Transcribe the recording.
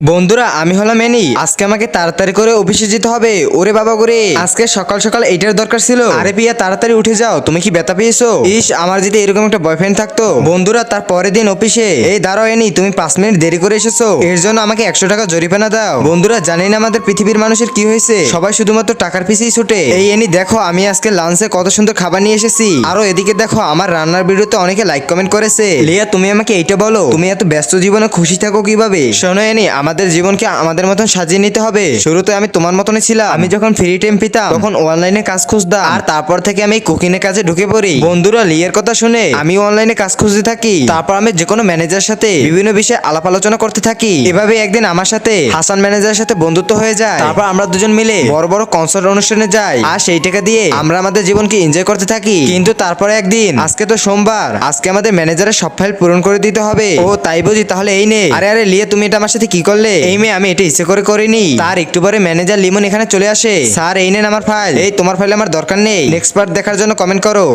বন্ধুরা আমি হলাম এনি। আজকে আমাকে তাড়াতাড়ি করে অফিসে যেতে হবে। ওরে বাবা করে আজকে সকাল সকাল এইটার দরকার ছিল। আরে পিয়া তাড়াতাড়ি উঠে যাও, তুমি কি ব্যথা পেয়েছো? ইস আমার যদি এরকম একটা বয়ফ্রেন্ড থাকতো। বন্ধুরা তার পরের দিন অফিসে এই দাঁড়াও এনি, তুমি 5 মিনিট দেরি করে এসেছো, এর জন্য আমাকে 100 টাকা জরিমানা দাও। বন্ধুরা জানি না আমাদের পৃথিবীর মানুষের কি হয়েছে, সবাই শুধুমাত্র টাকার পিছেই ছুটে। এই এনি দেখো আমি আজকে লাঞ্চে কত সুন্দর খাবার নিয়ে এসেছি। আরো এদিকে দেখো আমার রান্নার ভিডিওতে অনেকে লাইক কমেন্ট করেছে। লিয়া তুমি আমাকে এইটা বলো, তুমি এত ব্যস্ত জীবনে খুশি থাকো কিভাবে? শোনো এনি, আমাদের জীবনকে আমাদের মতন সাজিয়ে নিতে হবে। শুরুতে আমি তোমার মতনই ছিলাম। আমি যখন ফ্রি টাইম পেতাম তখন অনলাইনে কাজ খুঁজতাম, আর তারপর থেকে আমি কুকিং এর কাজে ঢুকে পড়ি। বন্ধুরা লিয়ের কথা শুনে আমি অনলাইনে কাজ খুঁজতে থাকি। তারপর আমি যে কোনো ম্যানেজার সাথে বিভিন্ন বিষয়ে আলাপ আলোচনা করতে থাকি। এভাবে একদিন আমার সাথে হাসান ম্যানেজারের সাথে বন্ধুত্ব হয়ে যায়। তারপর আমরা দুজন মিলে বড় বড় কনসার্ট অনুষ্ঠানে যাই, আর সেই টাকা দিয়ে আমরা আমাদের জীবনকে এনজয় করতে থাকি। কিন্তু তারপরে একদিন, আজকে তো সোমবার, আজকে আমাদের ম্যানেজারের সব ফাইল পূরণ করে দিতে হবে। ও তাই বুঝি, তাহলে এই নে। আরে আরে লিয়ে তুমি এটা আমার সাথে কি করলে? এই মেয়ে আমি এটা ইচ্ছে করে করিনি। তার একটু পরে ম্যানেজার লিমন এখানে চলে আসে। স্যার এই নেন আমার ফাইল। এই তোমার ফাইল আমার দরকার নেই। নেক্সট পার্ট দেখার জন্য কমেন্ট করো।